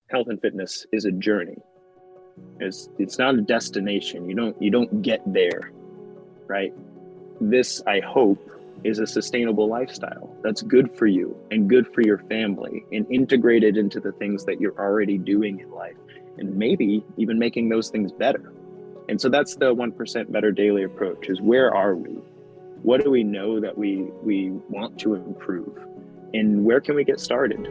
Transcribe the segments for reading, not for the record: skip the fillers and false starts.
health and fitness is a journey. It's not a destination. You don't get there, right? This, I hope, is a sustainable lifestyle that's good for you and good for your family and integrated into the things that you're already doing in life, and maybe even making those things better. And so that's the 1% better daily approach: is where are we? What do we know that we want to improve? And where can we get started?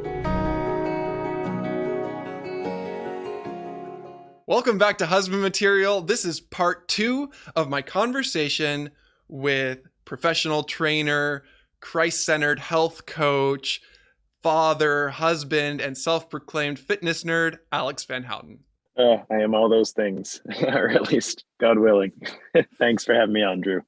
Welcome back to Husband Material. This is part 2 of my conversation with professional trainer, Christ-centered health coach, father, husband, and self-proclaimed fitness nerd, Alex Van Houten. I am all those things, or at least God willing. Thanks for having me on, Drew.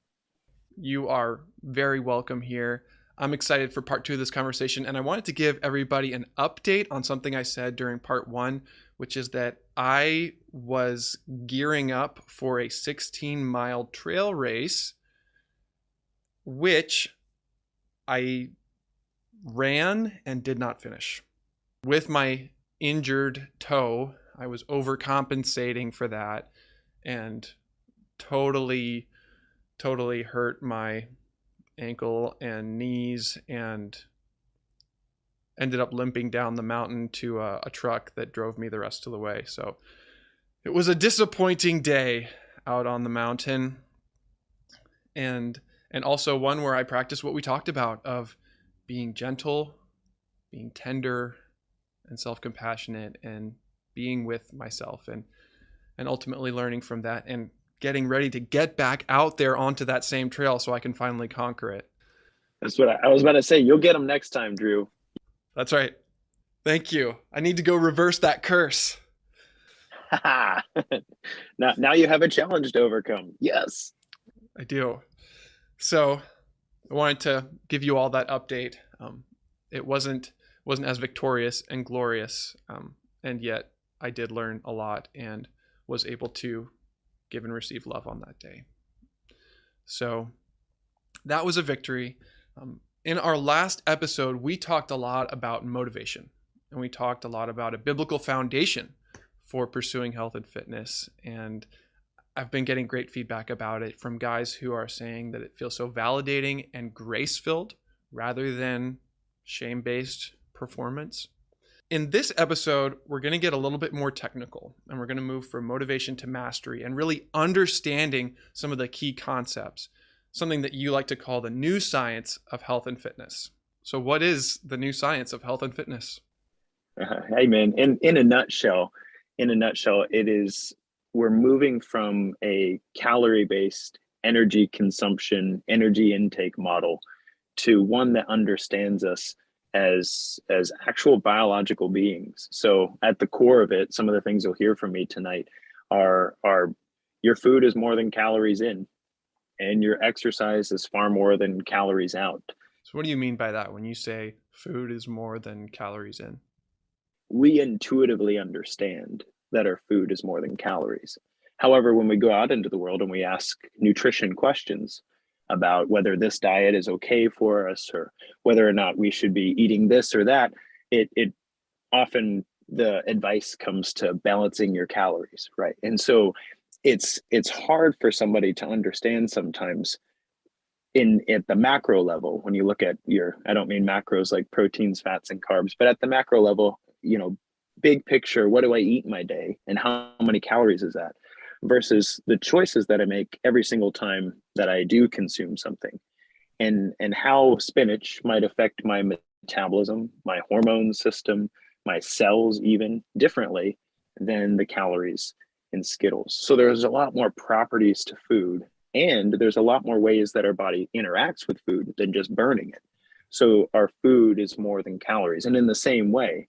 You are very welcome here. I'm excited for part 2 of this conversation, and I wanted to give everybody an update on something I said during part 1, which is that I was gearing up for a 16-mile trail race, which I ran and did not finish. With my injured toe, I was overcompensating for that and totally hurt my ankle and knees and ended up limping down the mountain to a truck that drove me the rest of the way. So it was a disappointing day out on the mountain, and also one where I practiced what we talked about of being gentle, being tender, and self-compassionate, and being with myself, and ultimately learning from that and getting ready to get back out there onto that same trail so I can finally conquer it. That's what I was about to say. You'll get them next time, Drew. That's right. Thank you. I need to go reverse that curse. now you have a challenge to overcome. Yes. I do. So I wanted to give you all that update. It wasn't as victorious and glorious, and yet I did learn a lot and was able to give and receive love on that day. So that was a victory. In our last episode, we talked a lot about motivation, and we talked a lot about a biblical foundation for pursuing health and fitness. And I've been getting great feedback about it from guys who are saying that it feels so validating and grace-filled rather than shame-based performance. In this episode, we're going to get a little bit more technical, and we're going to move from motivation to mastery and really understanding some of the key concepts, something that you like to call the new science of health and fitness. So what is the new science of health and fitness? Hey, man, in a nutshell, it is, we're moving from a calorie-based energy consumption, energy intake model to one that understands us as actual biological beings. So at the core of it, some of the things you'll hear from me tonight are your food is more than calories in, and your exercise is far more than calories out. So what do you mean by that when you say food is more than calories in? We intuitively understand that our food is more than calories. However, when we go out into the world and we ask nutrition questions about whether this diet is okay for us or whether or not we should be eating this or that, it often, the advice comes to balancing your calories, right? And so it's hard for somebody to understand sometimes in at the macro level. When you look at your, I don't mean macros like proteins, fats, and carbs, but at the macro level, big picture, what do I eat in my day and how many calories is that, versus the choices that I make every single time that I do consume something, and how spinach might affect my metabolism, my hormone system, my cells even differently than the calories in Skittles. So there's a lot more properties to food, and there's a lot more ways that our body interacts with food than just burning it. So our food is more than calories. And in the same way,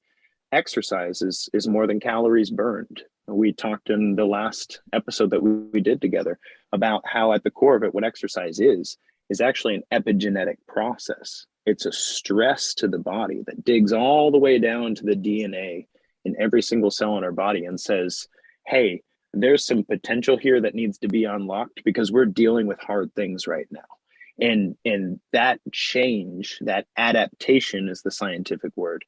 exercise is more than calories burned. We talked in the last episode that we did together about how at the core of it, what exercise is actually an epigenetic process. It's a stress to the body that digs all the way down to the DNA in every single cell in our body and says, hey, there's some potential here that needs to be unlocked because we're dealing with hard things right now. And that change, that adaptation is the scientific word,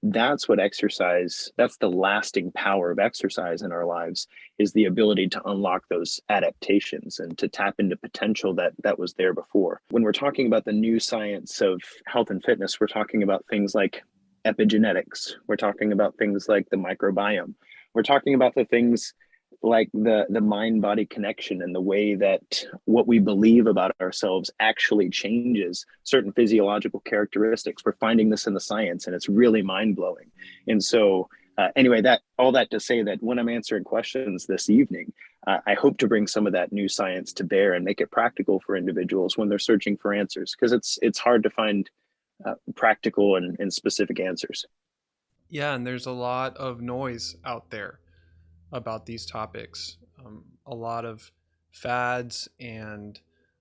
that's what exercise, that's the lasting power of exercise in our lives, is the ability to unlock those adaptations and to tap into potential that was there before. When we're talking about the new science of health and fitness, we're talking about things like epigenetics, we're talking about things like the microbiome, we're talking about the things like the mind body connection and the way that what we believe about ourselves actually changes certain physiological characteristics. We're finding this in the science, and it's really mind blowing. And so anyway, that all that to say that when I'm answering questions this evening, I hope to bring some of that new science to bear and make it practical for individuals when they're searching for answers, because it's hard to find practical and specific answers. Yeah, and there's a lot of noise out there about these topics. A lot of fads and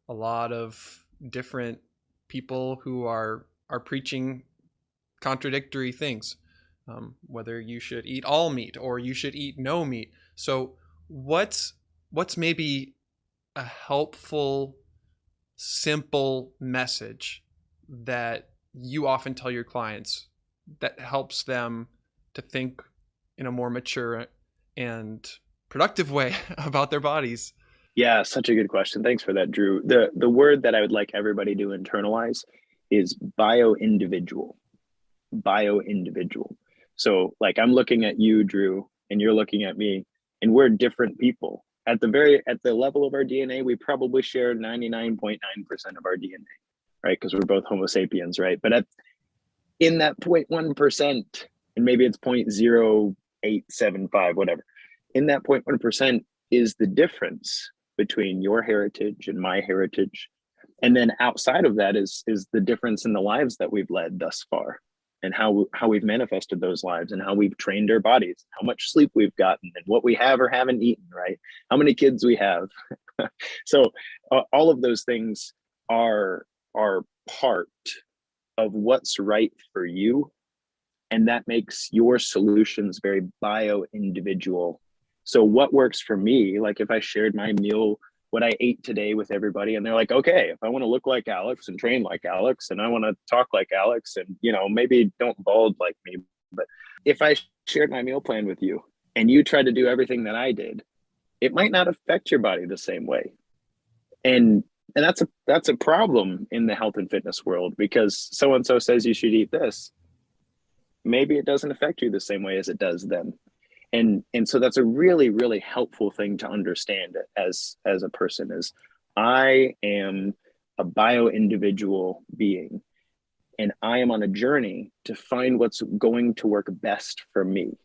a lot of different people who are preaching contradictory things. Whether you should eat all meat or you should eat no meat. So what's maybe a helpful, simple message that you often tell your clients that helps them to think in a more mature and productive way about their bodies? Yeah, such a good question. Thanks for that, Drew. The word that I would like everybody to internalize is bio-individual. Bio-individual. So like I'm looking at you, Drew, and you're looking at me, and we're different people. At the level of our DNA, we probably share 99.9% of our DNA, right? Because we're both Homo sapiens, right? But in that 0.1%, and maybe it's 0.0875, whatever, in that 0.1% is the difference between your heritage and my heritage. And then outside of that is the difference in the lives that we've led thus far, and how we've manifested those lives, and how we've trained our bodies, how much sleep we've gotten, and what we have or haven't eaten, right? How many kids we have. So all of those things are part of what's right for you, and that makes your solutions very bio individual. So what works for me, like if I shared my meal, what I ate today with everybody, and they're like, okay, if I want to look like Alex and train like Alex, and I want to talk like Alex, and maybe don't bald like me, but if I shared my meal plan with you and you tried to do everything that I did, it might not affect your body the same way. And that's a problem in the health and fitness world, because so and so says you should eat this, maybe it doesn't affect you the same way as it does them. And so that's a really, really helpful thing to understand as a person, is I am a bio individual being, and I am on a journey to find what's going to work best for me,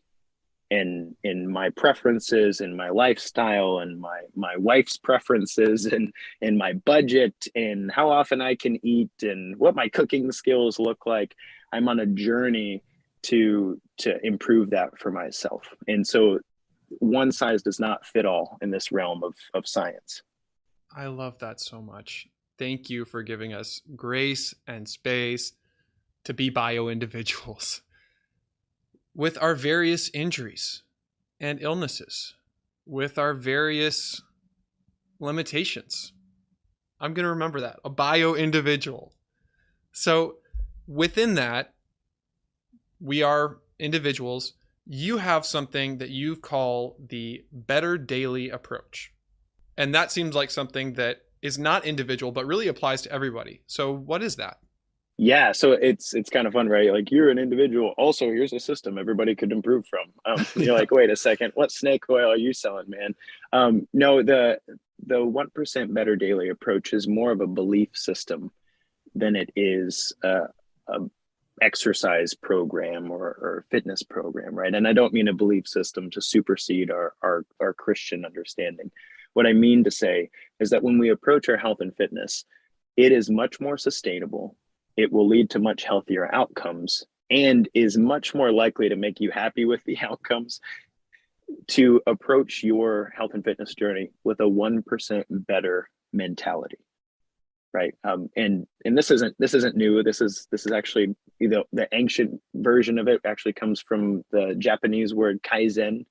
and in my preferences and my lifestyle and my wife's preferences and my budget and how often I can eat and what my cooking skills look like. I'm on a journey to improve that for myself. And so one size does not fit all in this realm of science. I love that so much. Thank you for giving us grace and space to be bio individuals with our various injuries and illnesses, with our various limitations. I'm going to remember that, a bio individual. So within that, we are individuals. You have something that you call the better daily approach. And that seems like something that is not individual, but really applies to everybody. So what is that? Yeah, so it's kind of fun, right? Like, you're an individual. Also, here's a system everybody could improve from. You're Yeah. like, wait a second, what snake oil are you selling, man? No, the 1% better daily approach is more of a belief system than it is a exercise program or fitness program, right? And I don't mean a belief system to supersede our Christian understanding. What I mean to say is that when we approach our health and fitness, it is much more sustainable. It will lead to much healthier outcomes, and is much more likely to make you happy with the outcomes, to approach your health and fitness journey with a 1% better mentality, right? And this isn't new. This is actually, the ancient version of it actually comes from the Japanese word kaizen,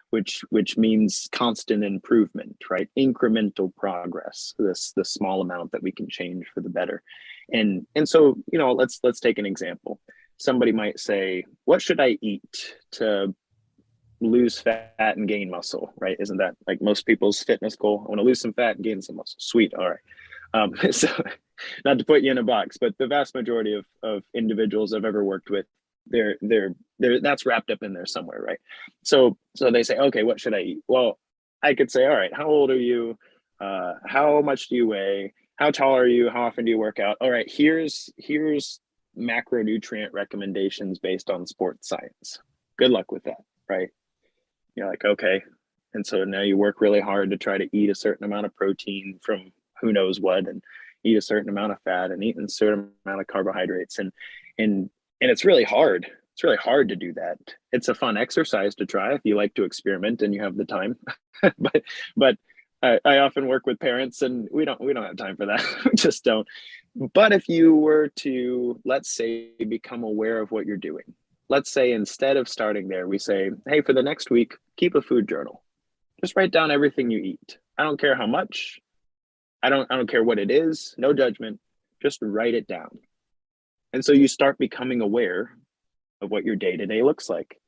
which means constant improvement, right? Incremental progress, this the small amount that we can change for the better. And so let's take an example. somebody might say, what should I eat to lose fat and gain muscle, right? Isn't that like most people's fitness goal? I want to lose some fat and gain some muscle. Sweet. All right. So not to put you in a box, but the vast majority of individuals I've ever worked with, they're that's wrapped up in there somewhere, right? So they say, okay, what should I eat? Well, I could say, all right, how old are you? How much do you weigh? How tall are you? How often do you work out? All right, here's macronutrient recommendations based on sports science. Good luck with that, right? You're like, okay. And so now you work really hard to try to eat a certain amount of protein from who knows what, and eat a certain amount of fat and eat a certain amount of carbohydrates. And it's really hard. It's really hard to do that. It's a fun exercise to try if you like to experiment and you have the time. but I often work with parents and we don't have time for that. We just don't. But if you were to, let's say, become aware of what you're doing, let's say instead of starting there, we say, hey, for the next week, keep a food journal. Just write down everything you eat. I don't care how much. I don't care what it is. No judgment. Just write it down. And so you start becoming aware of what your day-to-day looks like.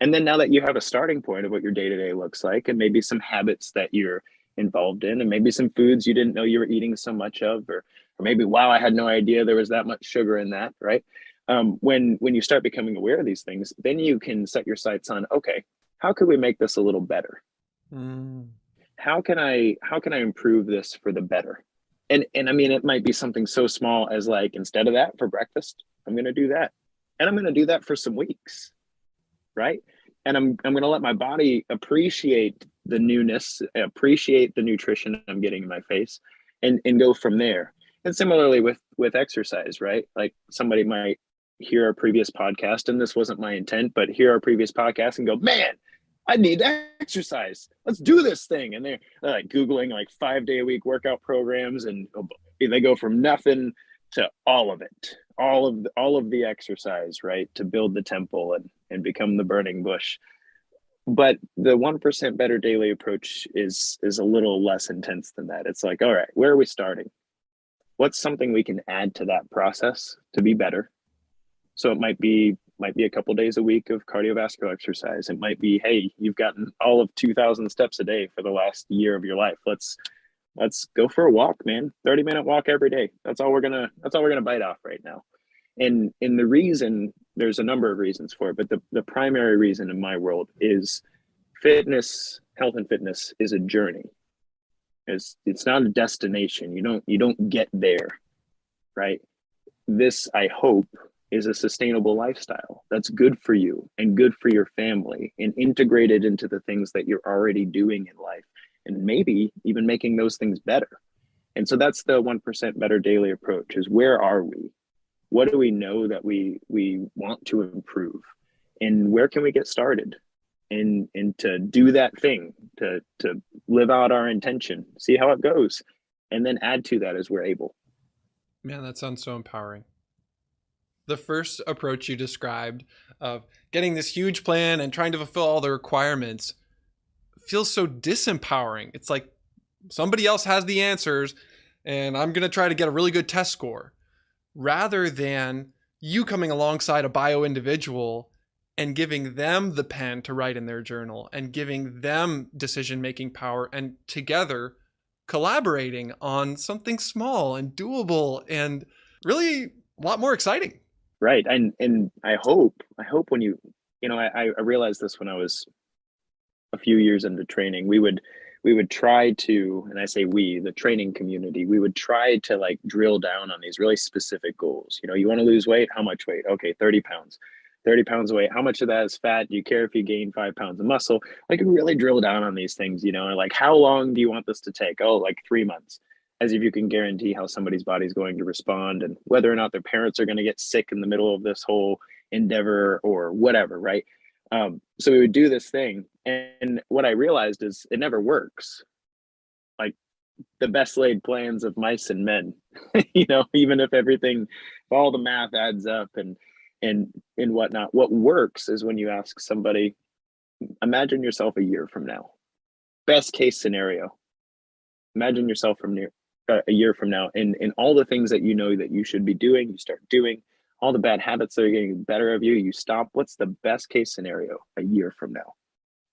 And then now that you have a starting point of what your day-to-day looks like, and maybe some habits that you're involved in, and maybe some foods you didn't know you were eating so much of, or maybe, wow, I had no idea there was that much sugar in that, right? When you start becoming aware of these things, then you can set your sights on, okay, how could we make this a little better? How can I improve this for the better? And I mean, it might be something so small as like, instead of that for breakfast, I'm going to do that. And I'm going to do that for some weeks, right? And I'm going to let my body appreciate the newness, appreciate the nutrition I'm getting in my face, and go from there. And similarly with exercise, right? Like somebody might hear our previous podcast, and this wasn't my intent, but hear our previous podcast and go, man, I need to exercise. Let's do this thing. And they're like Googling like 5-day a week workout programs, and they go from nothing to all of it, all of the exercise, right? To build the temple and become the burning bush. But the 1% better daily approach is a little less intense than that. It's like, all right, where are we starting? What's something we can add to that process to be better? So it might be a couple days a week of cardiovascular exercise. It might be, hey, you've gotten all of 2,000 steps a day for the last year of your life. Let's go for a walk, man. 30-minute walk every day. That's all we're gonna bite off right now. And the reason, there's a number of reasons for it, but the primary reason in my world is fitness, health and fitness is a journey. It's not a destination. You don't get there, right? This, I hope, is a sustainable lifestyle that's good for you and good for your family and integrated into the things that you're already doing in life, and maybe even making those things better. And so that's the 1% better daily approach, is where are we? What do we know that we want to improve? And where can we get started? And to do that thing, to live out our intention, see how it goes, and then add to that as we're able. Man, that sounds so empowering. The first approach you described of getting this huge plan and trying to fulfill all the requirements feels so disempowering. It's like somebody else has the answers and I'm going to try to get a really good test score, rather than you coming alongside a bio individual and giving them the pen to write in their journal and giving them decision-making power, and together collaborating on something small and doable and really a lot more exciting. Right. And I hope when I realized this when I was a few years into training, we would try to, and I say we, the training community, we would try to like drill down on these really specific goals. You want to lose weight? How much weight? Okay, 30 pounds. 30 pounds of weight. How much of that is fat? Do you care if you gain 5 pounds of muscle? Like, really drill down on these things, like, how long do you want this to take? Oh, like 3 months. As if you can guarantee how somebody's body is going to respond and whether or not their parents are going to get sick in the middle of this whole endeavor or whatever, right? So we would do this thing. And what I realized is it never works. Like, the best laid plans of mice and men, even if all the math adds up and whatnot. What works is when you ask somebody, imagine yourself a year from now. Best case scenario. Imagine yourself a year from now, and all the things that you know that you should be doing, you start doing. all the bad habits that are getting better of you, you stop. What's the best case scenario a year from now?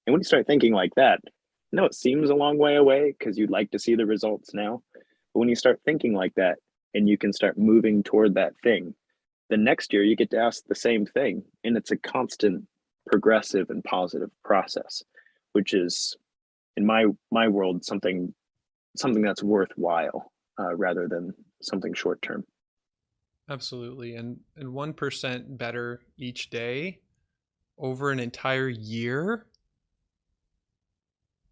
And when you start thinking like that, I know it seems a long way away because you'd like to see the results now. But when you start thinking like that and you can start moving toward that thing, the next year you get to ask the same thing. And it's a constant progressive and positive process, which is in my world something that's worthwhile rather than something short term. Absolutely. And 1% better each day over an entire year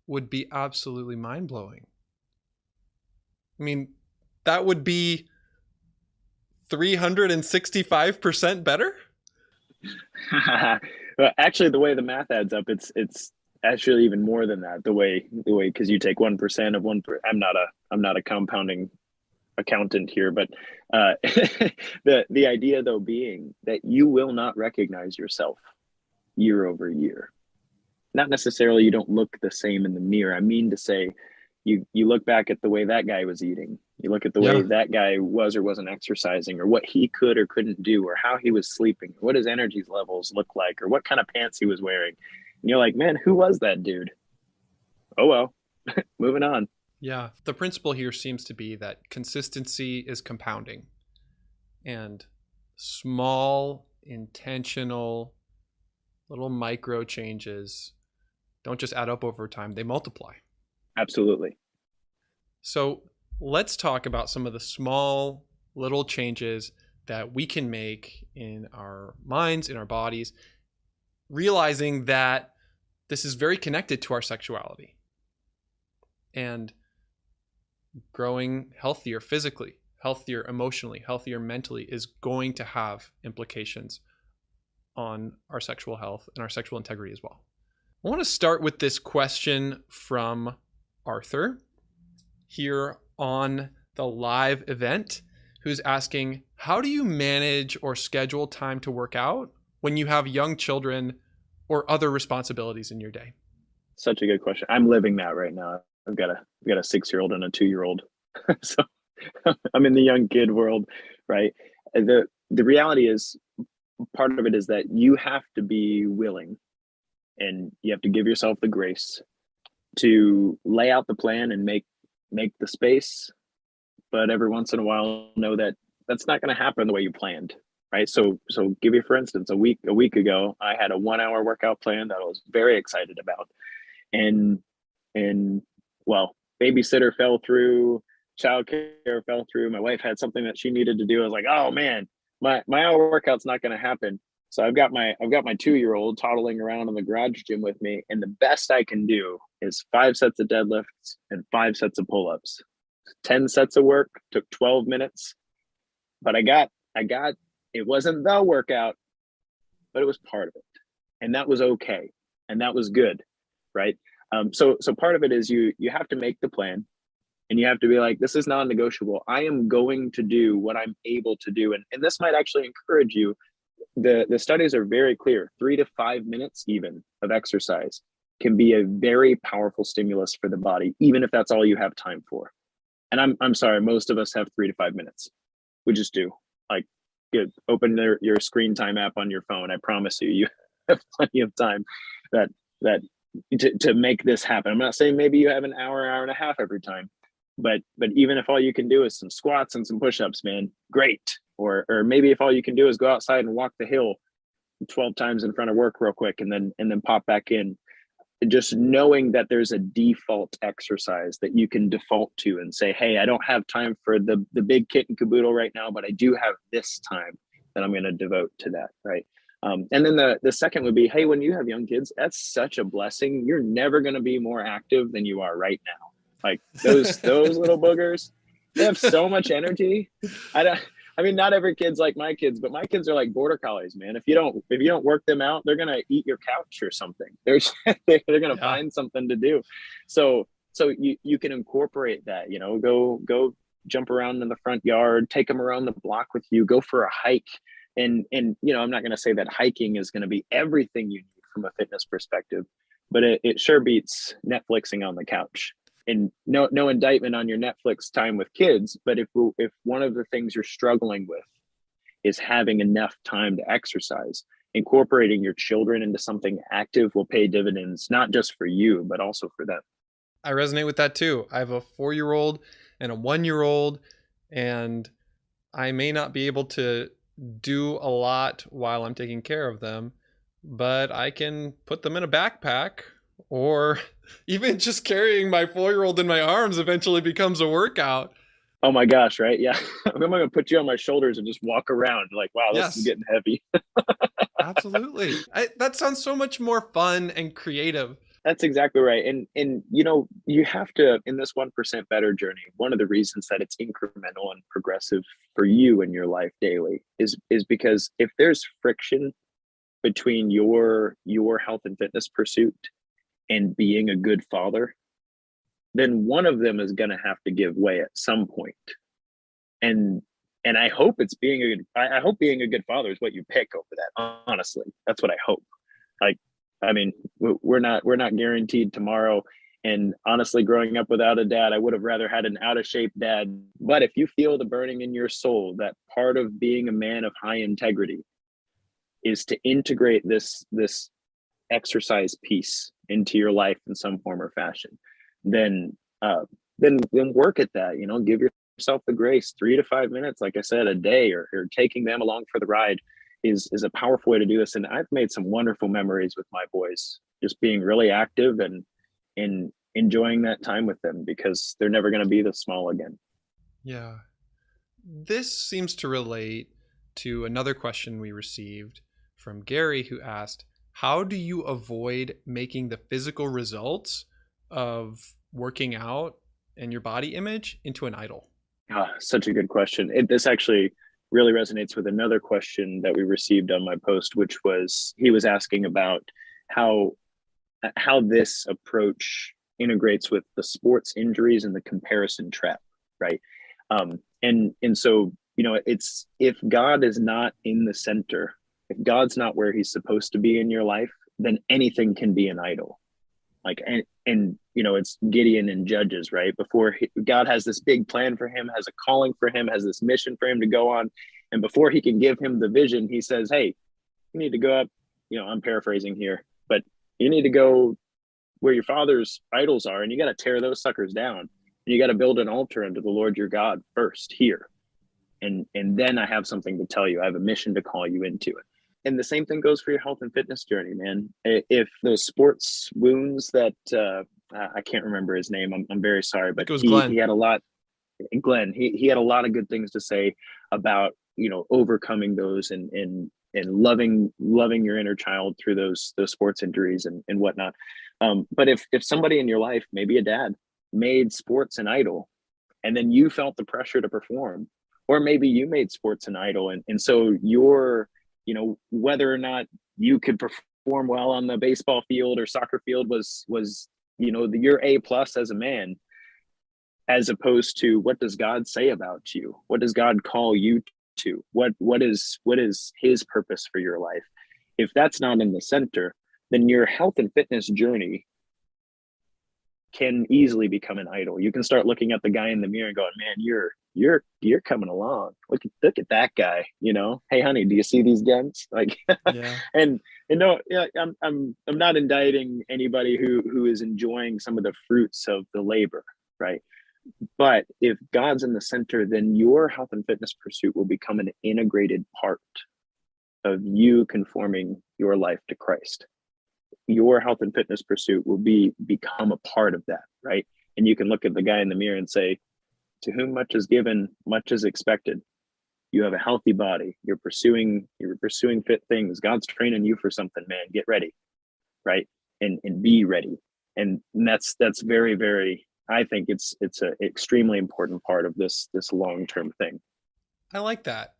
would be absolutely mind-blowing. I mean, that would be 365% better. Well, actually, the way the math adds up, it's actually even more than that. The way because you take 1% of one. I'm not a compounding accountant here, but the idea though being that you will not recognize yourself year over year. Not necessarily you don't look the same in the mirror. I mean to say you look back at the way that guy was eating. You look at the way that guy was or wasn't exercising, or what he could or couldn't do, or how he was sleeping, what his energy levels look like, or what kind of pants he was wearing. And you're like, man, who was that dude? Oh, well, moving on. Yeah. The principle here seems to be that consistency is compounding, and small, intentional, little micro changes don't just add up over time, they multiply. Absolutely. So let's talk about some of the small little changes that we can make in our minds, in our bodies, realizing that this is very connected to our sexuality and growing healthier physically, healthier emotionally, healthier mentally is going to have implications on our sexual health and our sexual integrity as well. I want to start with this question from Arthur here on the live event, who's asking, how do you manage or schedule time to work out when you have young children or other responsibilities in your day? Such a good question. I'm living that right now. I've got a 6-year-old and a 2-year-old. So I'm in the young kid world, right? The reality is, part of it is that you have to be willing and you have to give yourself the grace to lay out the plan and make the space, but every once in a while know that that's not going to happen the way you planned, right? So give you for instance, a week ago I had a 1-hour workout plan that I was very excited about, and well, babysitter fell through, childcare fell through, my wife had something that she needed to do. I was like, oh man, my hour workout's not going to happen. So I've got my 2-year-old toddling around in the garage gym with me, and the best I can do is 5 sets of deadlifts and 5 sets of pull-ups. 10 sets of work, took 12 minutes, but I got it wasn't the workout, but it was part of it, and that was okay, and that was good, right? So part of it is you have to make the plan, and you have to be like, this is non-negotiable. I am going to do what I'm able to do, and this might actually encourage you. The studies are very clear. 3 to 5 minutes even of exercise can be a very powerful stimulus for the body, even if that's all you have time for. And I'm sorry, most of us have 3 to 5 minutes. We just do. Like, open your screen time app on your phone. I promise you have plenty of time that to make this happen. I'm not saying maybe you have an hour and a half every time, but even if all you can do is some squats and some push-ups, man, great. Or maybe if all you can do is go outside and walk the hill 12 times in front of work real quick and then pop back in. Just knowing that there's a default exercise that you can default to and say, hey, I don't have time for the big kit and caboodle right now, but I do have this time that I'm going to devote to that, right? And then the second would be, hey, when you have young kids, that's such a blessing. You're never going to be more active than you are right now. Like those little boogers, they have so much energy. I mean, not every kid's like my kids, but my kids are like border collies, man. If you don't work them out, they're gonna eat your couch or something. They're gonna find something to do. So you can incorporate that. Go jump around in the front yard, take them around the block with you, go for a hike, and I'm not gonna say that hiking is gonna be everything you need from a fitness perspective, but it sure beats Netflixing on the couch. And no indictment on your Netflix time with kids, but if one of the things you're struggling with is having enough time to exercise. Incorporating your children into something active will pay dividends, not just for you, but also for them. I resonate with that too. I have a 4-year-old and a 1-year-old, and I may not be able to do a lot while I'm taking care of them, but I can put them in a backpack, or even just carrying my 4-year-old in my arms eventually becomes a workout. Oh my gosh, right? Yeah. I'm going to put you on my shoulders and just walk around like, wow, this is Yes, getting heavy. absolutely. That sounds so much more fun and creative. That's exactly right. And you have to, in this 1% better journey, one of the reasons that it's incremental and progressive for you in your life daily is because if there's friction between your health and fitness pursuit and being a good father, then one of them is going to have to give way at some point. And I hope it's being a good, I hope being a good father is what you pick over that. Honestly, that's what I hope. Like, I mean, we're not guaranteed tomorrow. And honestly, growing up without a dad, I would have rather had an out of shape dad. But if you feel the burning in your soul that part of being a man of high integrity is to integrate this exercise piece into your life in some form or fashion, then then work at that. Give yourself the grace. 3 to 5 minutes, like I said, a day, or taking them along for the ride is a powerful way to do this. And I've made some wonderful memories with my boys, just being really active and enjoying that time with them, because they're never going to be this small again. Yeah. This seems to relate to another question we received from Gary, who asked, how do you avoid making the physical results of working out and your body image into an idol? Such a good question. This actually really resonates with another question that we received on my post, which was, he was asking about how this approach integrates with the sports injuries and the comparison trap, right? And so, it's, if God is not in the center, if God's not where he's supposed to be in your life, then anything can be an idol. Like, and it's Gideon and Judges, right? Before God has this big plan for him, has a calling for him, has this mission for him to go on. And before he can give him the vision, he says, hey, you need to go up, I'm paraphrasing here, but you need to go where your father's idols are, and you got to tear those suckers down. And you got to build an altar unto the Lord your God first here. And then I have something to tell you. I have a mission to call you into it. And the same thing goes for your health and fitness journey, man. If those sports wounds that I can't remember his name, I'm very sorry, but it was Glenn. He had a lot. Glenn, he had a lot of good things to say about overcoming those and loving your inner child through those sports injuries and whatnot. But if somebody in your life, maybe a dad, made sports an idol, and then you felt the pressure to perform, or maybe you made sports an idol, and so you're whether or not you could perform well on the baseball field or soccer field was your A plus as a man, as opposed to what does God say about you? What does God call you to? What is his purpose for your life? If that's not in the center, then your health and fitness journey can easily become an idol. You can start looking at the guy in the mirror and going, man, you're coming along. Look at that guy, Hey honey, do you see these guns? Like, yeah. and no, yeah, I'm not indicting anybody who is enjoying some of the fruits of the labor, right? But if God's in the center, then your health and fitness pursuit will become an integrated part of you conforming your life to Christ. Your health and fitness pursuit will become a part of that, right? And you can look at the guy in the mirror and say, to whom much is given, much is expected. You have a healthy body. You're pursuing fit things. God's training you for something, man. Get ready, right? And be ready. And that's very, very, I think it's an extremely important part of this long-term thing. I like that.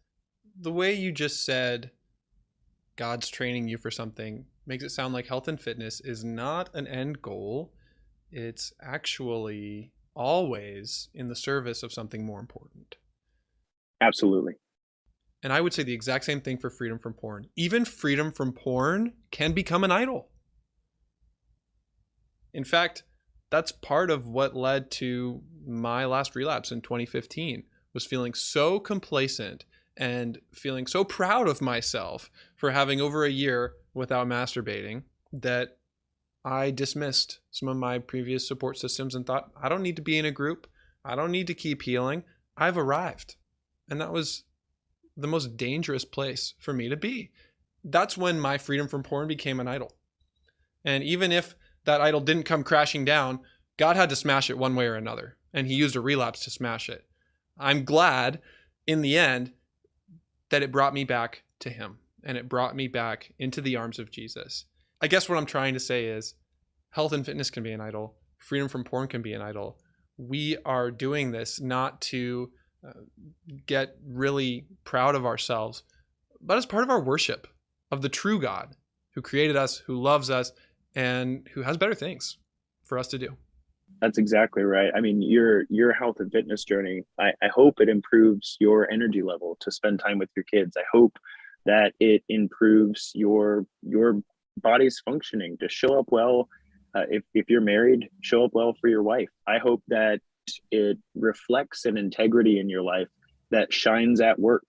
The way you just said God's training you for something makes it sound like health and fitness is not an end goal. It's actually always in the service of something more important. Absolutely. And I would say the exact same thing for freedom from porn. Even freedom from porn can become an idol. In fact, that's part of what led to my last relapse in 2015, was feeling so complacent and feeling so proud of myself for having over a year without masturbating that I dismissed some of my previous support systems and thought, I don't need to be in a group. I don't need to keep healing. I've arrived. And that was the most dangerous place for me to be. That's when my freedom from porn became an idol. And even if that idol didn't come crashing down, God had to smash it one way or another. And he used a relapse to smash it. I'm glad in the end that it brought me back to him, and it brought me back into the arms of Jesus. I guess what I'm trying to say is health and fitness can be an idol. Freedom from porn can be an idol. We are doing this not to get really proud of ourselves, but as part of our worship of the true God who created us, who loves us, and who has better things for us to do. That's exactly right. I mean, your health and fitness journey, I hope it improves your energy level to spend time with your kids. I hope that it improves your body's functioning to show up well. If you're married, show up well for your wife. I hope that it reflects an integrity in your life that shines at work.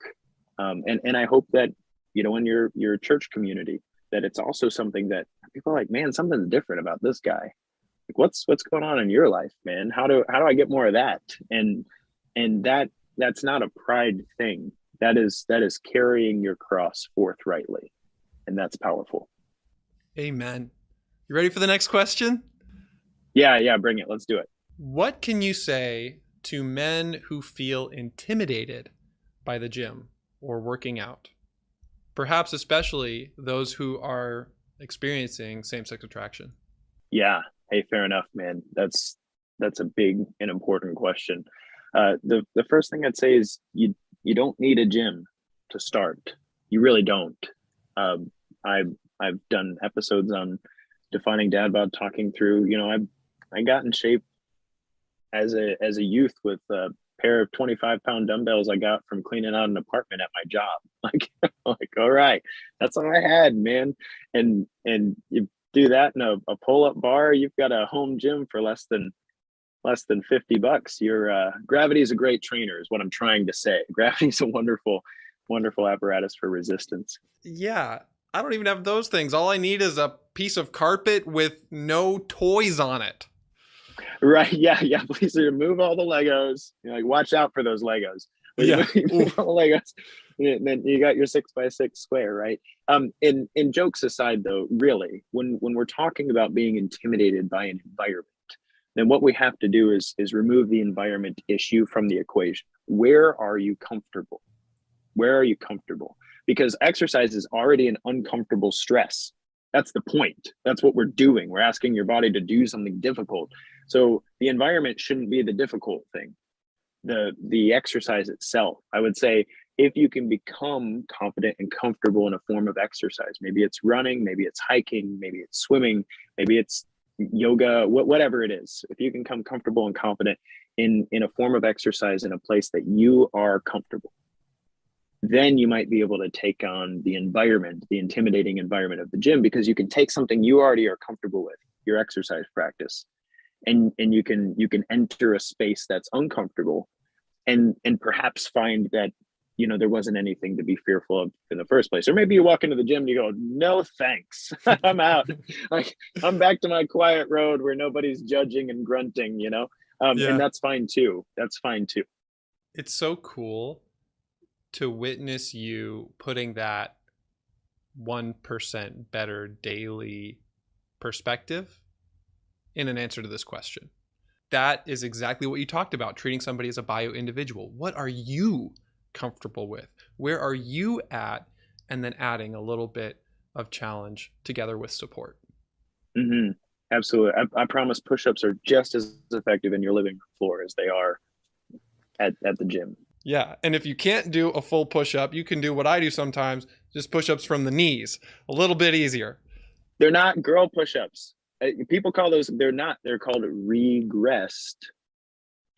And I hope that, in your church community, that it's also something that people are like, man, something's different about this guy. Like, what's going on in your life, man? How do I get more of that? And that's not a pride thing. That is carrying your cross forthrightly. And that's powerful. Amen. You ready for the next question? Yeah, bring it. Let's do it. What can you say to men who feel intimidated by the gym or working out? Perhaps especially those who are experiencing same-sex attraction. Yeah. Hey, fair enough, man. That's a big and important question. The first thing I'd say is you don't need a gym to start. You really don't. I've done episodes on Defining Dad Bod, talking through. I got in shape as a youth with a pair of 25-pound dumbbells I got from cleaning out an apartment at my job. Like, all right, that's all I had, man. And you do that in a pull-up bar, you've got a home gym for less than $50. Your gravity is a great trainer, is what I'm trying to say. Gravity is a wonderful apparatus for resistance. Yeah, I don't even have those things. All I need is a piece of carpet with no toys on it. Right. Yeah. Please remove all the Legos. Watch out for those Legos. Yeah. All the Legos. And then you got your 6x6 square, right? In jokes aside, though, really, when we're talking about being intimidated by an environment, then what we have to do is remove the environment issue from the equation. Where are you comfortable? Where are you comfortable? Because exercise is already an uncomfortable stress. That's the point. That's what we're doing. We're asking your body to do something difficult. So the environment shouldn't be the difficult thing. The exercise itself, I would say, if you can become confident and comfortable in a form of exercise, maybe it's running, maybe it's hiking, maybe it's swimming, maybe it's yoga, whatever it is. If you can become comfortable and confident in a form of exercise in a place that you are comfortable, then you might be able to take on the environment, the intimidating environment of the gym, because you can take something you already are comfortable with, your exercise practice, and you can enter a space that's uncomfortable, and perhaps find that there wasn't anything to be fearful of in the first place. Or maybe you walk into the gym and you go, no thanks, I'm out. I'm back to my quiet road where nobody's judging and grunting, and that's fine too. It's so cool to witness you putting that 1% better daily perspective in an answer to this question. That is exactly what you talked about, treating somebody as a bio individual. What are you comfortable with? Where are you at? And then adding a little bit of challenge together with support. Mm-hmm. Absolutely. I promise push-ups are just as effective in your living room floor as they are at the gym. Yeah. And if you can't do a full push-up, you can do what I do sometimes, just push-ups from the knees. A little bit easier. They're not girl push-ups. People call those, they're called regressed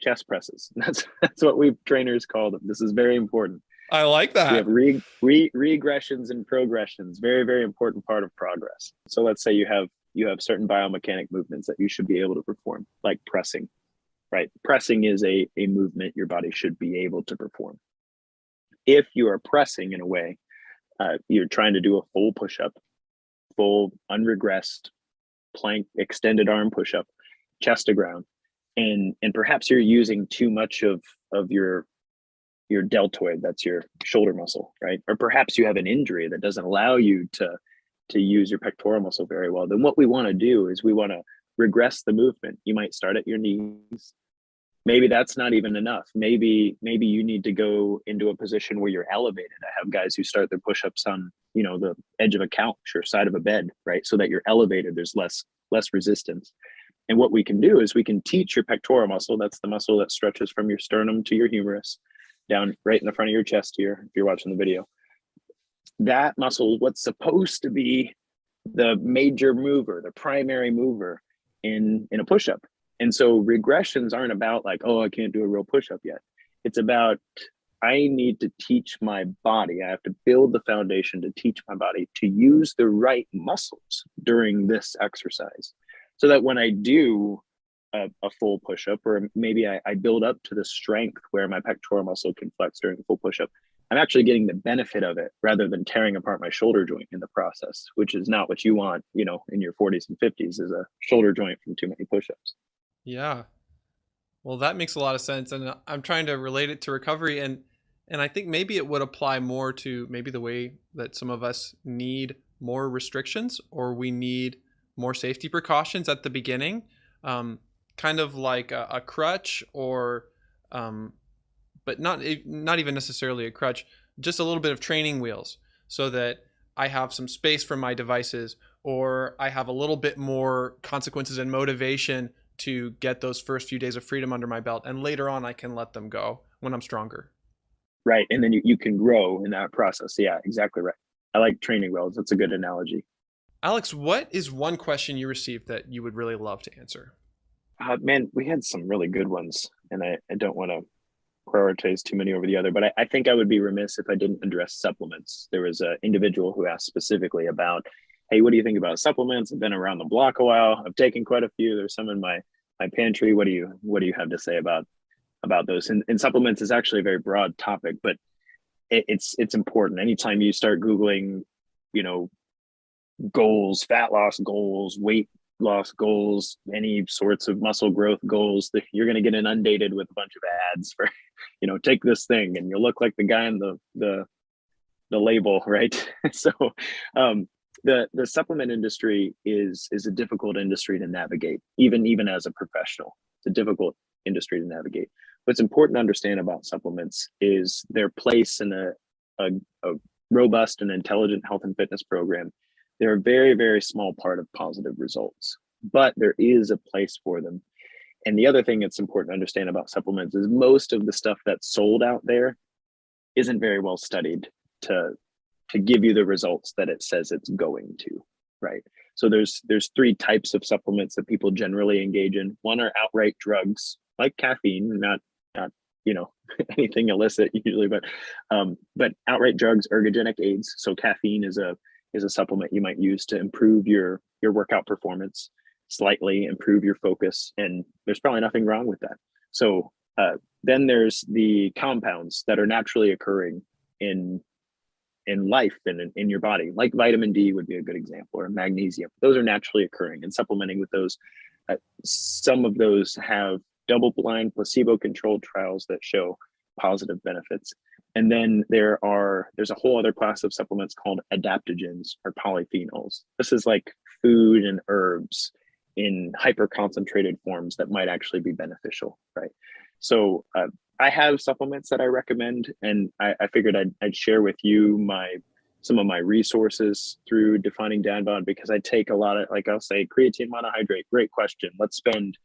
chest presses. That's what we trainers call them. This is very important. I like that. We have regressions and progressions. Very, very important part of progress. So let's say you have certain biomechanic movements that you should be able to perform, like pressing, right? Pressing is a movement your body should be able to perform. If you are pressing in a way, you're trying to do a full push-up, full unregressed plank, extended arm push-up, chest to ground, and perhaps you're using too much of your deltoid, that's your shoulder muscle, right? Or perhaps you have an injury that doesn't allow you to use your pectoral muscle very well. Then what we want to do is we want to regress the movement. You might start at your knees. Maybe that's not even enough. Maybe you need to go into a position where you're elevated. I have guys who start their push-ups on, the edge of a couch or side of a bed, right? So that you're elevated, there's less resistance. And what we can do is we can teach your pectoral muscle, that's the muscle that stretches from your sternum to your humerus, down right in the front of your chest here, if you're watching the video. That muscle is what's supposed to be the major mover, the primary mover in a push-up. And so regressions aren't about like, oh, I can't do a real push-up yet. It's about, I need to teach my body. I have to build the foundation to teach my body to use the right muscles during this exercise, so that when I do a full push-up, or maybe I build up to the strength where my pectoral muscle can flex during the full push-up, I'm actually getting the benefit of it rather than tearing apart my shoulder joint in the process, which is not what you want, in your 40s and 50s, is a shoulder joint from too many push-ups. Yeah. Well, that makes a lot of sense, and I'm trying to relate it to recovery, and I think maybe it would apply more to maybe the way that some of us need more restrictions, or we need more safety precautions at the beginning, kind of like a crutch, or but not even necessarily a crutch, just a little bit of training wheels, so that I have some space for my devices, or I have a little bit more consequences and motivation to get those first few days of freedom under my belt, and later on I can let them go when I'm stronger. Right. And then you can grow in that process. Yeah, exactly right. I like training wheels. That's a good analogy. Alex, what is one question you received that you would really love to answer? Man, we had some really good ones, and I don't want to prioritize too many over the other, but I think I would be remiss if I didn't address supplements. There was an individual who asked specifically about, hey, what do you think about supplements? I've been around the block a while. I've taken quite a few. There's some in my pantry. What do you have to say about those? And supplements is actually a very broad topic, but it's important. Anytime you start Googling, goals, fat loss goals, weight loss goals, any sorts of muscle growth goals, that you're going to get inundated with a bunch of ads for, take this thing and you'll look like the guy in the label, right? So the supplement industry is a difficult industry to navigate, even as a professional. It's a difficult industry to navigate. What's important to understand about supplements is their place in a robust and intelligent health and fitness program. They're a very, very small part of positive results, but there is a place for them. And the other thing that's important to understand about supplements is most of the stuff that's sold out there isn't very well studied to give you the results that it says it's going to, right? So there's three types of supplements that people generally engage in. One are outright drugs, like caffeine, not anything illicit usually, but outright drugs, ergogenic aids. So caffeine is a supplement you might use to improve your workout performance, slightly improve your focus, and there's probably nothing wrong with that. So then there's the compounds that are naturally occurring in life and in your body, like vitamin D would be a good example, or magnesium. Those are naturally occurring, and supplementing with those, some of those have double-blind, placebo-controlled trials that show positive benefits. And then there's a whole other class of supplements called adaptogens or polyphenols. This is like food and herbs in hyper concentrated forms that might actually be beneficial, right? So I have supplements that I recommend, and I figured I'd share with you some of my resources through Defining Dad Bod, because I take a lot of, like I'll say, creatine monohydrate, great question. Let's spend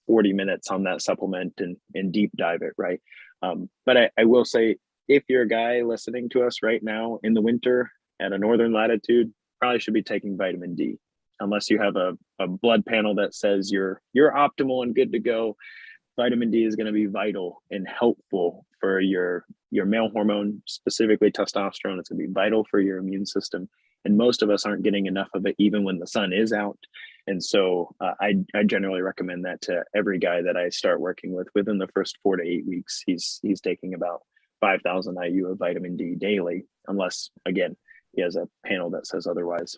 40 minutes on that supplement and deep dive it, right? But I will say, if you're a guy listening to us right now in the winter at a northern latitude, probably should be taking vitamin D, unless you have a blood panel that says you're optimal and good to go. Vitamin D is going to be vital and helpful for your male hormone, specifically testosterone. It's going to be vital for your immune system. And most of us aren't getting enough of it even when the sun is out. And so I generally recommend that to every guy that I start working with. Within the first 4 to 8 weeks, he's taking about 5,000 IU of vitamin D daily, unless, again, he has a panel that says otherwise.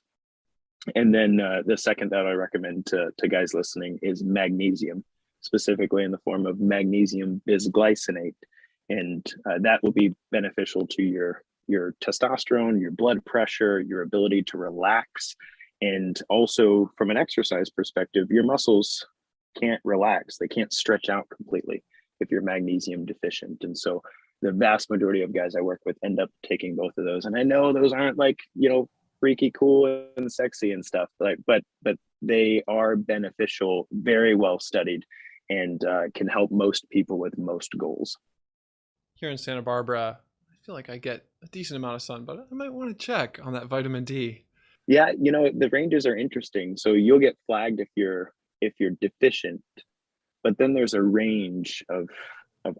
And then the second that I recommend to guys listening is magnesium, specifically in the form of magnesium bisglycinate. And that will be beneficial to your testosterone, your blood pressure, your ability to relax. And also from an exercise perspective, your muscles can't relax. They can't stretch out completely if you're magnesium deficient. And so the vast majority of guys I work with end up taking both of those. And I know those aren't like, freaky cool and sexy and stuff, but they are beneficial, very well studied, and can help most people with most goals. Here in Santa Barbara, I feel like I get a decent amount of sun, but I might want to check on that vitamin D. Yeah, the ranges are interesting. So you'll get flagged if you're deficient, but then there's a range of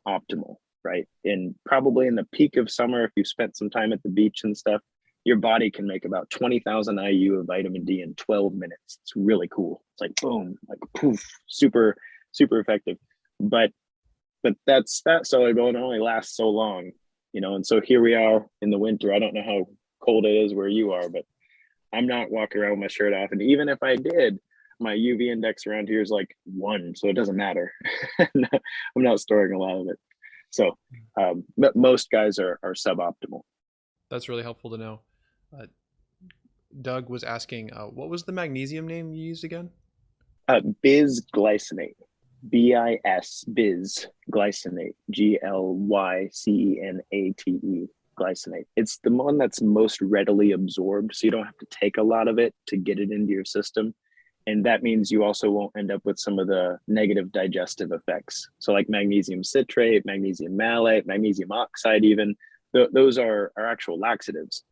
optimal, right? And probably in the peak of summer, if you spent some time at the beach and stuff, your body can make about 20,000 IU of vitamin D in 12 minutes. It's really cool. It's like boom, like poof, super, super effective. But that's that. So it only lasts so long, and so here we are in the winter. I don't know how cold it is where you are, but I'm not walking around with my shirt off. And even if I did, my UV index around here is like 1, so it doesn't matter. I'm not storing a lot of it. So most guys are suboptimal. That's really helpful to know. Doug was asking, what was the magnesium name you used again? Bisglycinate, biz glycinate, glycenate, glycinate. It's the one that's most readily absorbed, so you don't have to take a lot of it to get it into your system. And that means you also won't end up with some of the negative digestive effects. So like magnesium citrate, magnesium malate, magnesium oxide, even those are actual laxatives.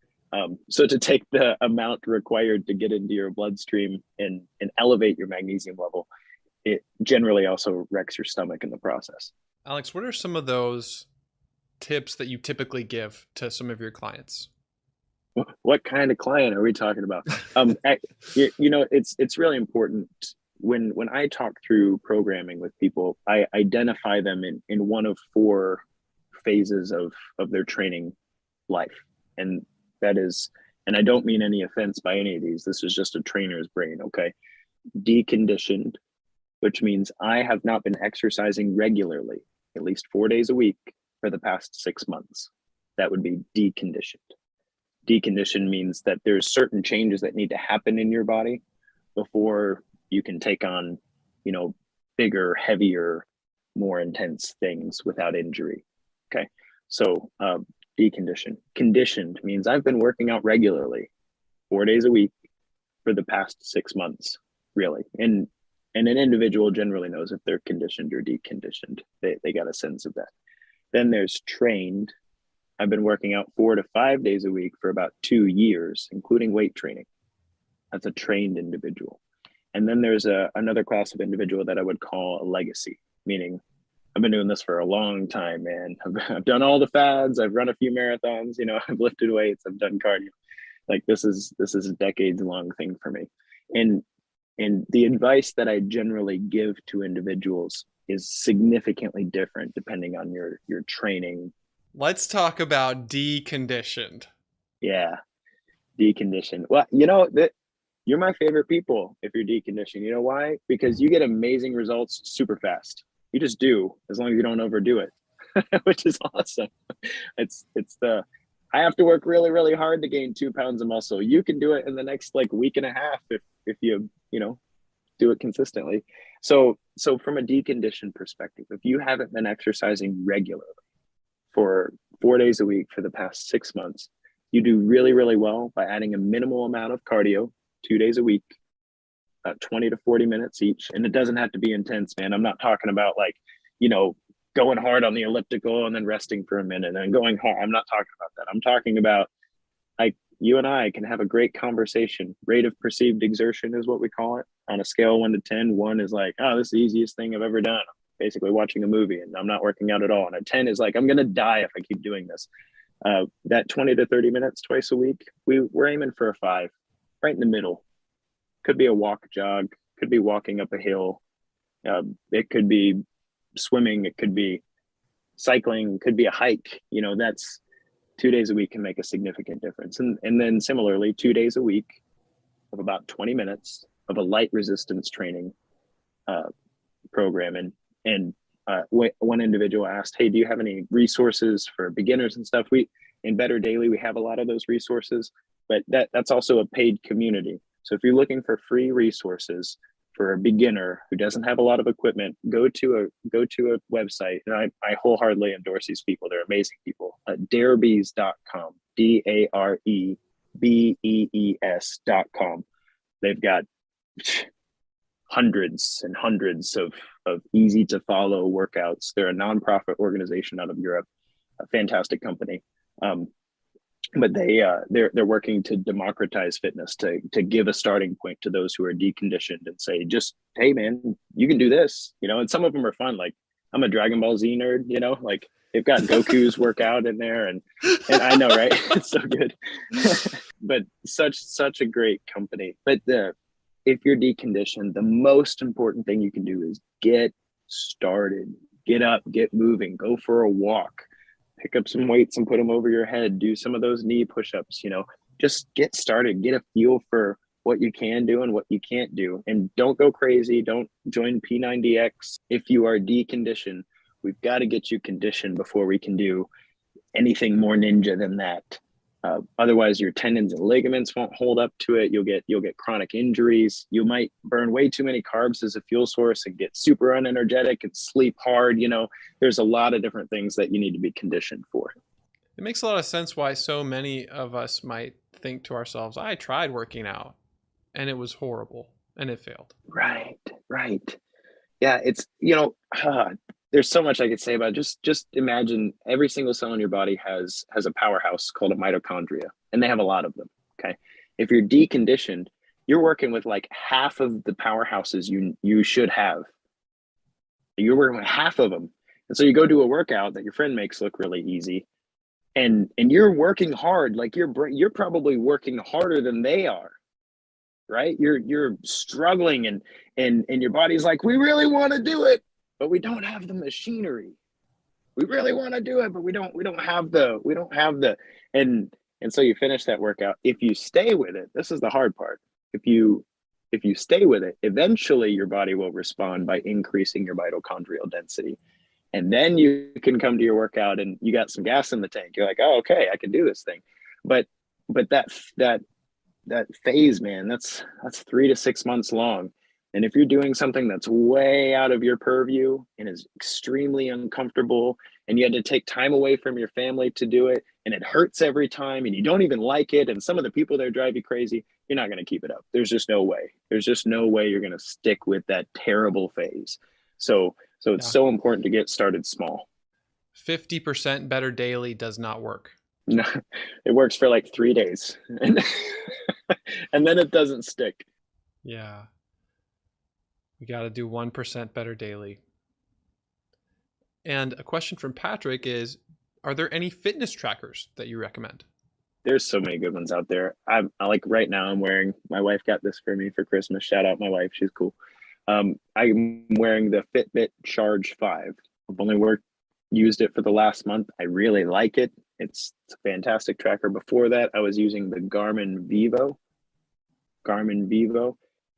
So to take the amount required to get into your bloodstream and elevate your magnesium level, it generally also wrecks your stomach in the process. Alex, what are some of those tips that you typically give to some of your clients? What kind of client are we talking about? It's really important when I talk through programming with people, I identify them in one of 4 phases of their training life. And that is, and I don't mean any offense by any of these. This is just a trainer's brain. Okay. Deconditioned, which means I have not been exercising regularly, at least 4 days a week for the past 6 months. That would be deconditioned. Deconditioned means that there's certain changes that need to happen in your body before you can take on, bigger, heavier, more intense things without injury. Okay. So deconditioned. Conditioned means I've been working out regularly 4 days a week for the past 6 months, really. And an individual generally knows if they're conditioned or deconditioned. They got a sense of that. Then there's trained. I've been working out 4 to 5 days a week for about 2 years, including weight training. That's a trained individual. And then there's another class of individual that I would call a legacy, meaning I've been doing this for a long time, man. I've done all the fads. I've run a few marathons. I've lifted weights. I've done cardio. Like this is a decades long thing for me. And the advice that I generally give to individuals is significantly different depending on your training. Let's talk about deconditioned. Yeah, deconditioned. Well, that you're my favorite people if you're deconditioned. You know why? Because you get amazing results super fast. You just do, as long as you don't overdo it, which is awesome. It's the I have to work really, really hard to gain 2 pounds of muscle. You can do it in the next week and a half if you do it consistently. So from a deconditioned perspective, if you haven't been exercising regularly for 4 days a week for the past 6 months, you do really, really well by adding a minimal amount of cardio 2 days a week, 20 to 40 minutes each. And it doesn't have to be intense, man. I'm not talking about going hard on the elliptical and then resting for a minute and going hard. I'm not talking about that. I'm talking about you and I can have a great conversation. Rate of perceived exertion is what we call it. On a scale of 1 to 10, 1 is like, oh, this is the easiest thing I've ever done. Basically watching a movie and I'm not working out at all. And a 10 is like, I'm going to die if I keep doing this. That 20 to 30 minutes twice a week, we're aiming for a 5, right in the middle. Could be a walk, jog, could be walking up a hill. It could be swimming. It could be cycling, could be a hike. That's 2 days a week can make a significant difference. And then similarly, 2 days a week of about 20 minutes of a light resistance training uh, program. One individual asked, "Hey, do you have any resources for beginners and stuff?" We in Better Daily, we have a lot of those resources, but that's also a paid community. So if you're looking for free resources for a beginner who doesn't have a lot of equipment, go to a website. And I wholeheartedly endorse these people. They're amazing people. Darebees.com, DAREBEES.com. They've got hundreds and hundreds of easy to follow workouts. They're a nonprofit organization out of Europe, a fantastic company. But they're working to democratize fitness, to give a starting point to those who are deconditioned and say, just, hey man, you can do this, and some of them are fun. Like, I'm a Dragon Ball Z nerd, like they've got Goku's workout in there, and I know, right? It's so good. But such a great company. But if you're deconditioned, the most important thing you can do is get started, get up, get moving, go for a walk, pick up some weights and put them over your head, do some of those knee push-ups, just get started, get a feel for what you can do and what you can't do. And don't go crazy. Don't join P90X. If you are deconditioned, we've got to get you conditioned before we can do anything more ninja than that. Otherwise, your tendons and ligaments won't hold up to it. You'll get chronic injuries. You might burn way too many carbs as a fuel source and get super unenergetic and sleep hard. There's a lot of different things that you need to be conditioned for. It makes a lot of sense why so many of us might think to ourselves, I tried working out and it was horrible and it failed. Right. Yeah, it's, there's so much I could say about it. Just imagine every single cell in your body has a powerhouse called a mitochondria, and they have a lot of them. Okay. If you're deconditioned, you're working with like half of the powerhouses you should have. You're working with half of them. And so you go do a workout that your friend makes look really easy, and you're working hard. Like you're probably working harder than they are. Right? You're struggling, and your body's like, we really want to do it, but we don't have the machinery. We really want to do it, but we don't have the and so you finish that workout. If you stay with it, this is the hard part. If you stay with it, eventually your body will respond by increasing your mitochondrial density. And then you can come to your workout and you got some gas in the tank. You're like, oh, okay, I can do this thing. But that phase, man, that's 3 to 6 months long. And if you're doing something that's way out of your purview and is extremely uncomfortable, and you had to take time away from your family to do it, and it hurts every time, and you don't even like it, and some of the people there drive you crazy, you're not going to keep it up. There's just no way. There's just no way you're going to stick with that terrible phase. So it's so important to get started small. 50% better daily does not work. No, it works for like 3 days, and then it doesn't stick. Yeah. We got to do 1% better daily. And a question from Patrick is, are there any fitness trackers that you recommend? There's so many good ones out there. I like right now I'm wearing, my wife got this for me for Christmas. Shout out my wife. She's cool. I'm wearing the Fitbit Charge 5. I've only used it for the last month. I really like it. It's a fantastic tracker. Before that, I was using the Garmin Vivo,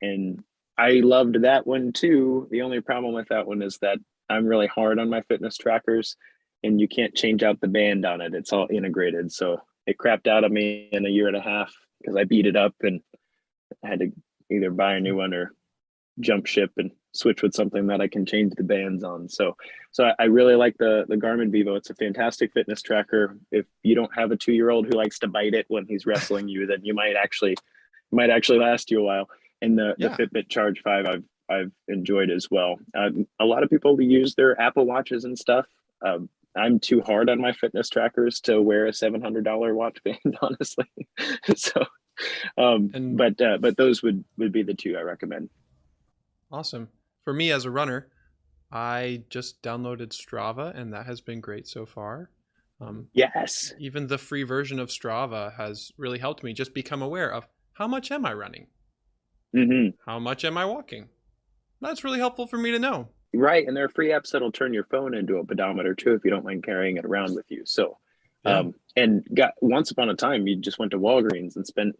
and I loved that one too. The only problem with that one is that I'm really hard on my fitness trackers, and you can't change out the band on it. It's all integrated. So it crapped out of me in a year and a half because I beat it up and I had to either buy a new one or jump ship and switch with something that I can change the bands on. So I really like the Garmin Vivo. It's a fantastic fitness tracker. If you don't have a 2-year-old who likes to bite it when he's wrestling you, then you might actually last you a while. And the Fitbit Charge 5 I've enjoyed as well. A lot of people use their Apple Watches and stuff. I'm too hard on my fitness trackers to wear a $700 watch band, honestly. So, but those would be the two I recommend. Awesome. For me as a runner, I just downloaded Strava, and that has been great so far. Yes. Even the free version of Strava has really helped me just become aware of how much am I running? Mm-hmm. How much am I walking? That's really helpful for me to know. Right, and there are free apps that'll turn your phone into a pedometer too if you don't mind carrying it around with you. So, Yeah. and got once upon a time, you just went to Walgreens and spent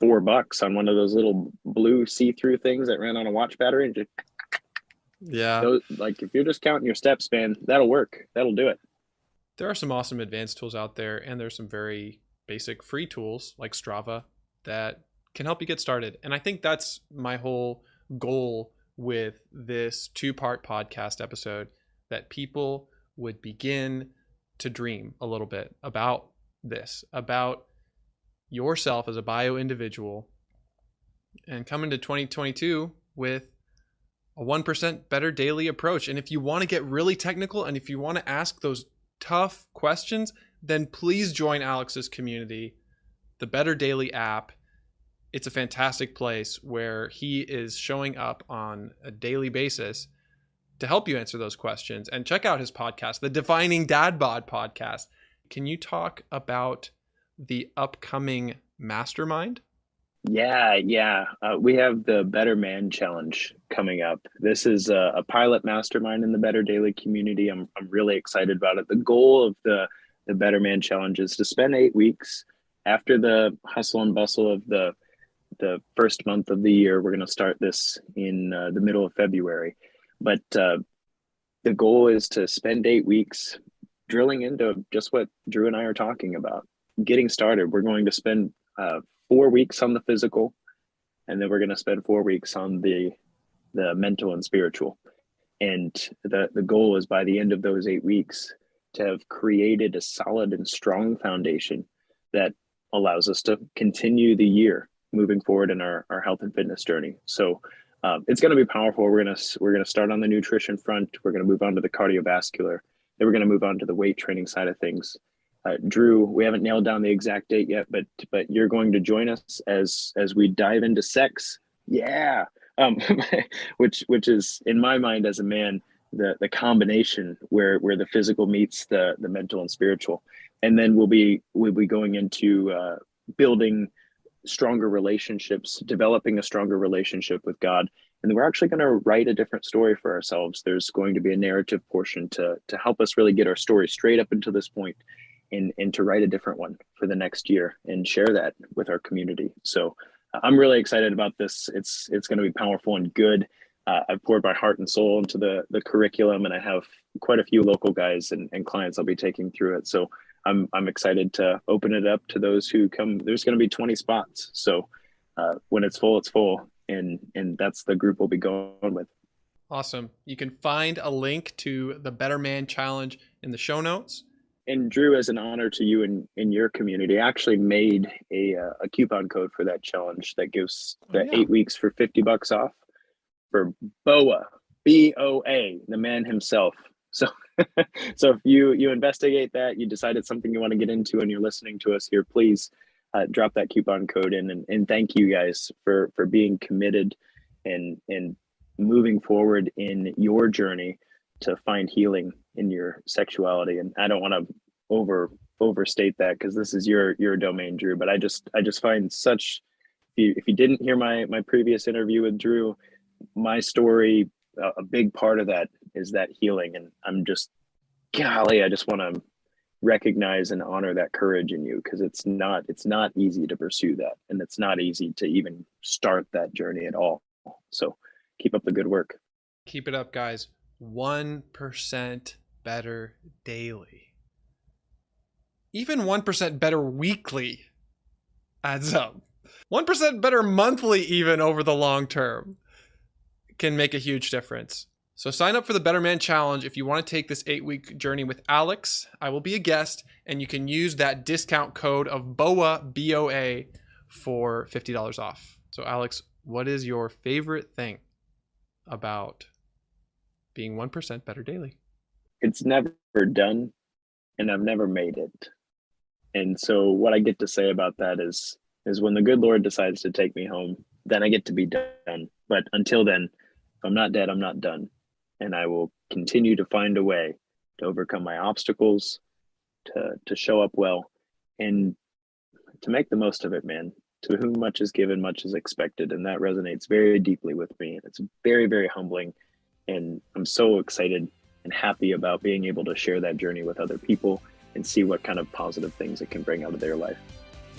$4 on one of those little blue see-through things that ran on a watch battery, and just Yeah. those, like if you're just counting your steps, man, that'll work. That'll do it. There are some awesome advanced tools out there, and there's some very basic free tools like Strava that can help you get started. And I think that's my whole goal with this 2-part podcast episode, that people would begin to dream a little bit about this, about yourself as a bio individual, and come into 2022 with a 1% better daily approach. And if you want to get really technical and if you want to ask those tough questions, then please join Alex's community, the Better Daily app. It's a fantastic place where he is showing up on a daily basis to help you answer those questions. And check out his podcast, the Defining Dad Bod podcast. Can you talk about the upcoming mastermind? Yeah. We have the Better Man Challenge coming up. This is a pilot mastermind in the Better Daily community. I'm really excited about it. The goal of the Better Man Challenge is to spend 8 weeks after the hustle and bustle of the first month of the year. We're going to start this in the middle of February, but the goal is to spend 8 weeks drilling into just what Drew and I are talking about. Getting started, we're going to spend 4 weeks on the physical, and then we're going to spend 4 weeks on the mental and spiritual. And the goal is by the end of those 8 weeks to have created a solid and strong foundation that allows us to continue the year moving forward in our health and fitness journey. So it's going to be powerful. We're going to start on the nutrition front. We're going to move on to the cardiovascular. Then we're going to move on to the weight training side of things. Drew, we haven't nailed down the exact date yet, but you're going to join us as we dive into sex. Yeah, which is in my mind as a man the combination where the physical meets the mental and spiritual, and then we'll be going into building stronger relationships, developing a stronger relationship with God. And we're actually going to write a different story for ourselves. There's going to be a narrative portion to help us really get our story straight up until this point, and to write a different one for the next year and share that with our community. So I'm really excited about this. It's going to be powerful and good. I've poured my heart and soul into the curriculum, and I have quite a few local guys and clients I'll be taking through it. So I'm excited to open it up to those who come. There's going to be 20 spots. So when it's full, it's full. And that's the group we'll be going with. Awesome. You can find a link to the Better Man Challenge in the show notes. And Drew, as an honor to you in your community, I actually made a coupon code for that challenge that gives the 8 weeks for $50 off for BOA, BOA, the man himself. So so if you investigate that, you decide it's something you want to get into and you're listening to us here, please drop that coupon code in, and thank you guys for being committed and moving forward in your journey to find healing in your sexuality. And I don't want to overstate that because this is your domain, Drew, but I just find such, if you didn't hear my previous interview with Drew, my story, a big part of that is that healing. And I'm just, golly, I just want to recognize and honor that courage in you, because it's not easy to pursue that, and it's not easy to even start that journey at all. So keep up the good work. Keep it up, guys. 1% better daily. Even 1% better weekly adds up. 1% better monthly, even over the long term, can make a huge difference. So sign up for the Better Man Challenge if you want to take this 8-week journey with Alex. I will be a guest, and you can use that discount code of BOA, BOA, for $50 off. So Alex, what is your favorite thing about being 1% better daily? It's never done, and I've never made it. And so what I get to say about that is when the good Lord decides to take me home, then I get to be done. But until then, if I'm not dead, I'm not done. And I will continue to find a way to overcome my obstacles, to show up well, and to make the most of it, man. To whom much is given, much is expected. And that resonates very deeply with me. And it's very, very humbling. And I'm so excited and happy about being able to share that journey with other people and see what kind of positive things it can bring out of their life.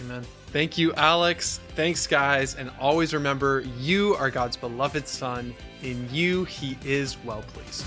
Amen. Thank you, Alex. Thanks, guys. And always remember, you are God's beloved Son. In you, he is well pleased.